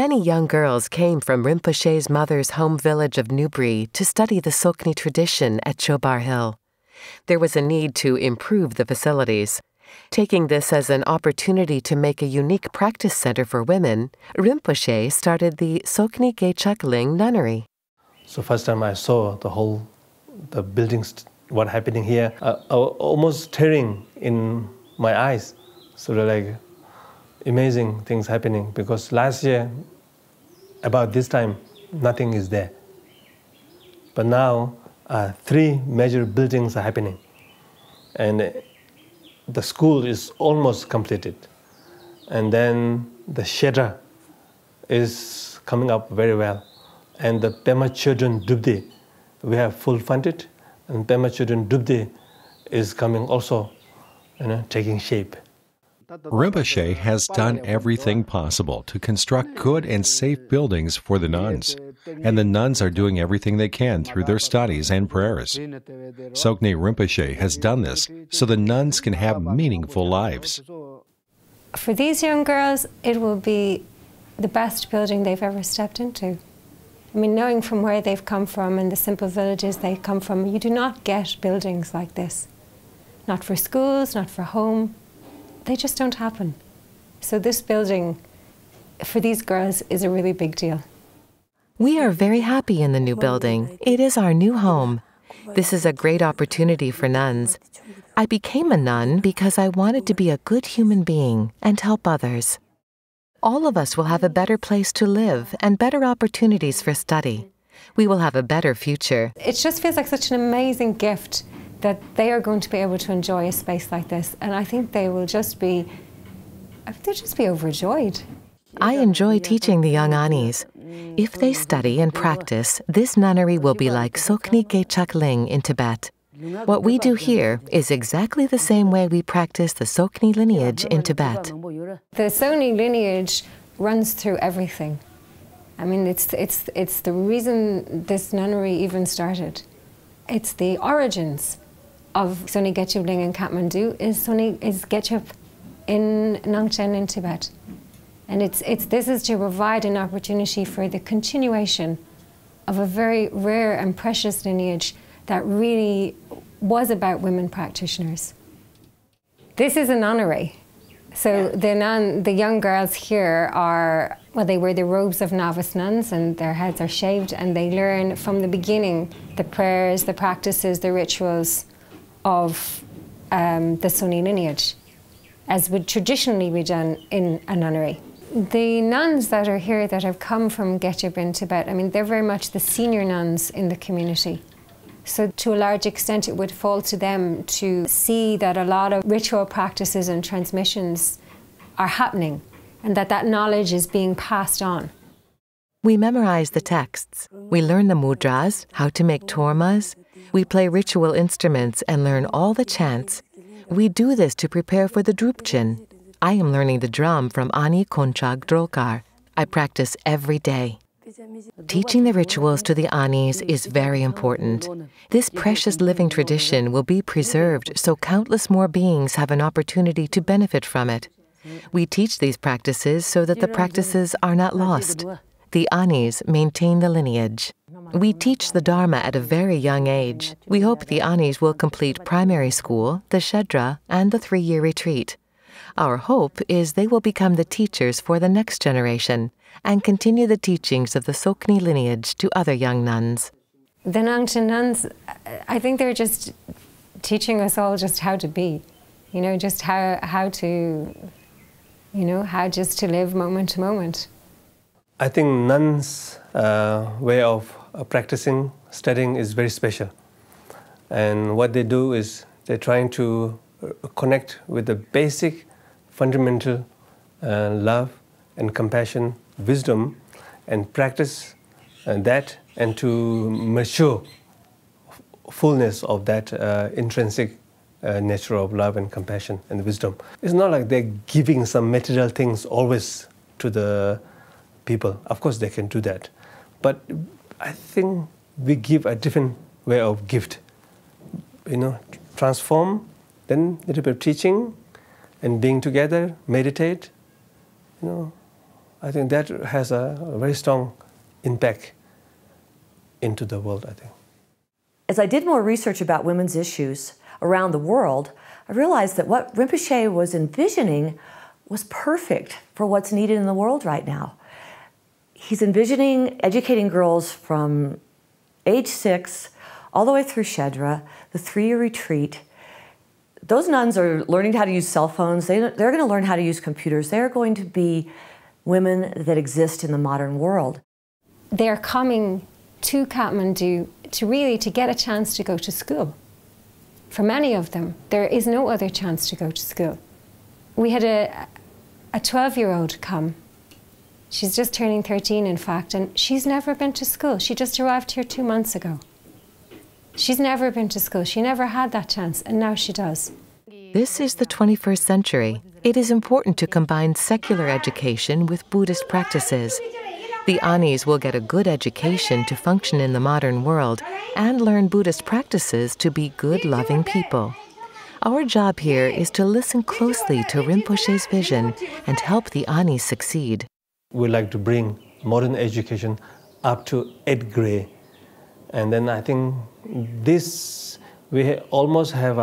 Many young girls came from Rinpoche's mother's home village of Nubri to study the Tsoknyi tradition at Chobar Hill. There was a need to improve the facilities. Taking this as an opportunity to make a unique practice center for women, Rinpoche started the Tsoknyi Gechak Ling nunnery. So first time I saw the buildings, what happening here, I was almost tearing in my eyes. So they're like amazing things happening, because last year, about this time, nothing is there. But now, 3 major buildings are happening. And the school is almost completed. And then the shelter is coming up very well. And the Pema Children Dubde, we have full funded. And Pema Children Dubde is coming also, taking shape. Rinpoche has done everything possible to construct good and safe buildings for the nuns, and the nuns are doing everything they can through their studies and prayers. Tsoknyi Rinpoche has done this so the nuns can have meaningful lives. For these young girls, it will be the best building they've ever stepped into. I mean, knowing from where they've come from and the simple villages they come from, you do not get buildings like this. Not for schools, not for home. They just don't happen. So this building, for these girls, is a really big deal. We are very happy in the new building. It is our new home. This is a great opportunity for nuns. I became a nun because I wanted to be a good human being and help others. All of us will have a better place to live and better opportunities for study. We will have a better future. It just feels like such an amazing gift that they are going to be able to enjoy a space like this. And I think they'll just be overjoyed. I enjoy teaching the young Anis. If they study and practice, this nunnery will be like Tsoknyi Gechak Ling in Tibet. What we do here is exactly the same way we practice the Tsoknyi lineage in Tibet. The Tsoknyi lineage runs through everything. I mean, it's the reason this nunnery even started. It's the origins of Tsoknyi Gechak Ling in Kathmandu is Gechak in Nangchen in Tibet. And this is to provide an opportunity for the continuation of a very rare and precious lineage that really was about women practitioners. This is a nunnery. So the young girls here they wear the robes of novice nuns and their heads are shaved, and they learn from the beginning the prayers, the practices, the rituals of the Tsoknyi lineage, as would traditionally be done in a nunnery. The nuns that are here that have come from Gechak in Tibet, I mean, they're very much the senior nuns in the community. So to a large extent, it would fall to them to see that a lot of ritual practices and transmissions are happening, and that knowledge is being passed on. We memorize the texts. We learn the mudras, how to make tormas. We play ritual instruments and learn all the chants. We do this to prepare for the Drupchen. I am learning the drum from Ani Konchag Drolkar. I practice every day. Teaching the rituals to the Anis is very important. This precious living tradition will be preserved so countless more beings have an opportunity to benefit from it. We teach these practices so that the practices are not lost. The Anis maintain the lineage. We teach the Dharma at a very young age. We hope the Anis will complete primary school, the Shedra, and the 3-year retreat. Our hope is they will become the teachers for the next generation and continue the teachings of the Tsoknyi lineage to other young nuns. The Nangchen nuns, I think they're just teaching us all just how to be, just how just to live moment to moment. I think nuns' way of practicing, studying is very special. And what they do is they're trying to connect with the basic, fundamental love and compassion, wisdom, and practice that, and to mature fullness of that intrinsic nature of love and compassion and wisdom. It's not like they're giving some material things always to the people. Of course they can do that. But I think we give a different way of gift. Transform, then a little bit of teaching, and being together, meditate, I think that has a very strong impact into the world, I think. As I did more research about women's issues around the world, I realized that what Rinpoche was envisioning was perfect for what's needed in the world right now. He's envisioning educating girls from age 6 all the way through Shedra, the 3-year retreat. Those nuns are learning how to use cell phones. They're going to learn how to use computers. They're going to be women that exist in the modern world. They're coming to Kathmandu to get a chance to go to school. For many of them, there is no other chance to go to school. We had a 12-year-old come. She's just turning 13, in fact, and she's never been to school. She just arrived here 2 months ago. She's never been to school. She never had that chance, and now she does. This is the 21st century. It is important to combine secular education with Buddhist practices. The Anis will get a good education to function in the modern world and learn Buddhist practices to be good, loving people. Our job here is to listen closely to Rinpoche's vision and help the Anis succeed. We like to bring modern education up to 8th grade. And then I think we almost have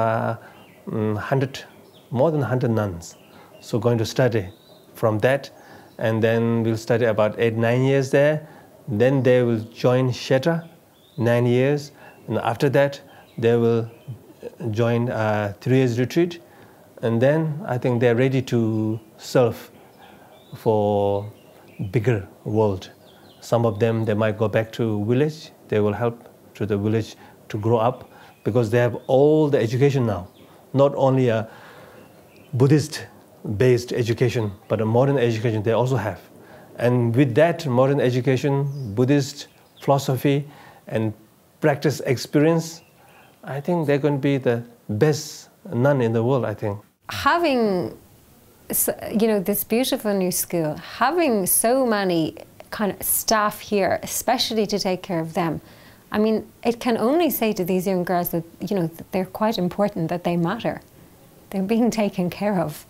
more than 100 nuns. So going to study from that, and then we'll study about 8-9 years there. Then they will join Shedra, 9 years. And after that, they will join 3 years retreat. And then I think they're ready to serve for bigger world. Some of them, they might go back to village. They will help to the village to grow up because they have all the education now. Not only a Buddhist-based education, but a modern education they also have. And with that modern education, Buddhist philosophy and practice experience, I think they're going to be the best nun in the world, I think. Having, this beautiful new school, having so many kind of staff here, especially to take care of them, I mean, it can only say to these young girls that, that they're quite important, that they matter. They're being taken care of.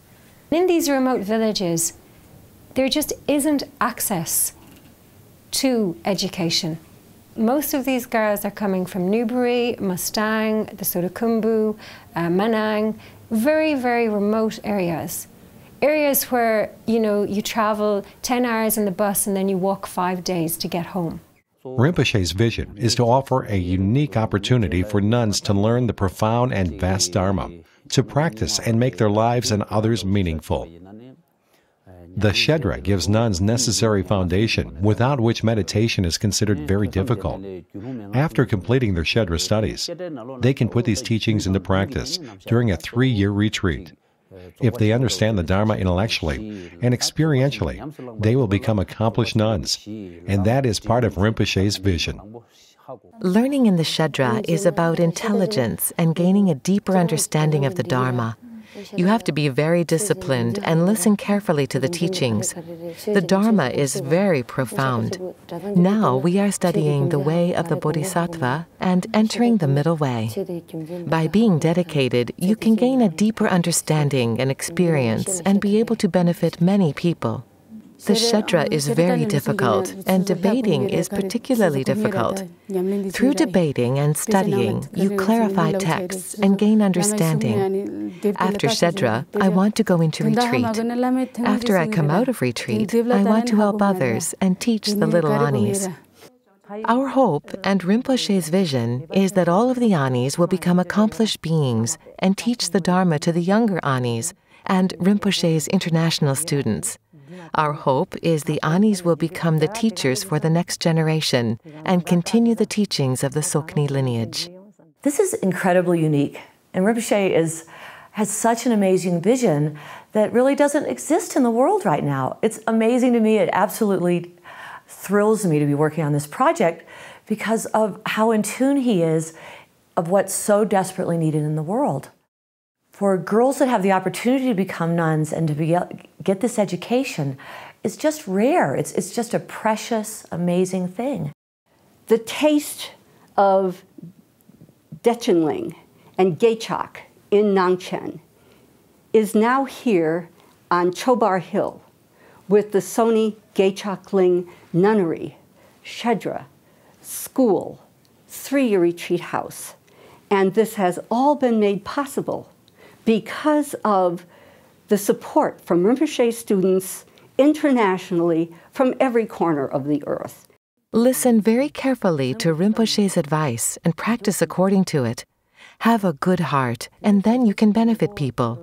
In these remote villages, there just isn't access to education. Most of these girls are coming from Newbury, Mustang, the Sotokumbu, Manang, very, very remote areas. Areas where, you travel 10 hours in the bus and then you walk 5 days to get home. Rinpoche's vision is to offer a unique opportunity for nuns to learn the profound and vast Dharma, to practice and make their lives and others meaningful. The Shedra gives nuns necessary foundation, without which meditation is considered very difficult. After completing their Shedra studies, they can put these teachings into practice during a 3-year retreat. If they understand the Dharma intellectually and experientially, they will become accomplished nuns, and that is part of Rinpoche's vision. Learning in the Shedra is about intelligence and gaining a deeper understanding of the Dharma. You have to be very disciplined and listen carefully to the teachings. The Dharma is very profound. Now we are studying the way of the Bodhisattva and entering the middle way. By being dedicated, you can gain a deeper understanding and experience and be able to benefit many people. The Shedra is very difficult, and debating is particularly difficult. Through debating and studying, you clarify texts and gain understanding. After Shedra, I want to go into retreat. After I come out of retreat, I want to help others and teach the little Anis. Our hope and Rinpoche's vision is that all of the Anis will become accomplished beings and teach the Dharma to the younger Anis and Rinpoche's international students. Our hope is the Anis will become the teachers for the next generation and continue the teachings of the Tsoknyi lineage. This is incredibly unique, and Rinpoche has such an amazing vision that really doesn't exist in the world right now. It's amazing to me. It absolutely thrills me to be working on this project because of how in tune he is of what's so desperately needed in the world. For girls that have the opportunity to become nuns and to get this education, it's just rare. It's just a precious, amazing thing. The taste of Ling and Gechak in Nangchen is now here on Chobar Hill with the Tsoknyi Gechak Ling nunnery, shedra, school, 3-year retreat house. And this has all been made possible because of the support from Rinpoche students internationally from every corner of the earth. Listen very carefully to Rinpoche's advice and practice according to it. Have a good heart, and then you can benefit people.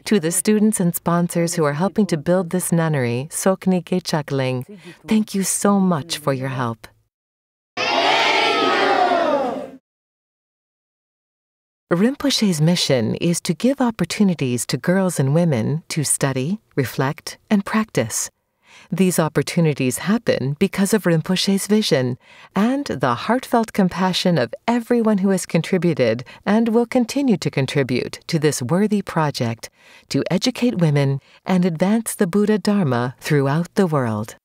To the students and sponsors who are helping to build this nunnery, Tsoknyi Gechak Ling, thank you so much for your help. Rinpoche's mission is to give opportunities to girls and women to study, reflect, and practice. These opportunities happen because of Rinpoche's vision and the heartfelt compassion of everyone who has contributed and will continue to contribute to this worthy project to educate women and advance the Buddha Dharma throughout the world.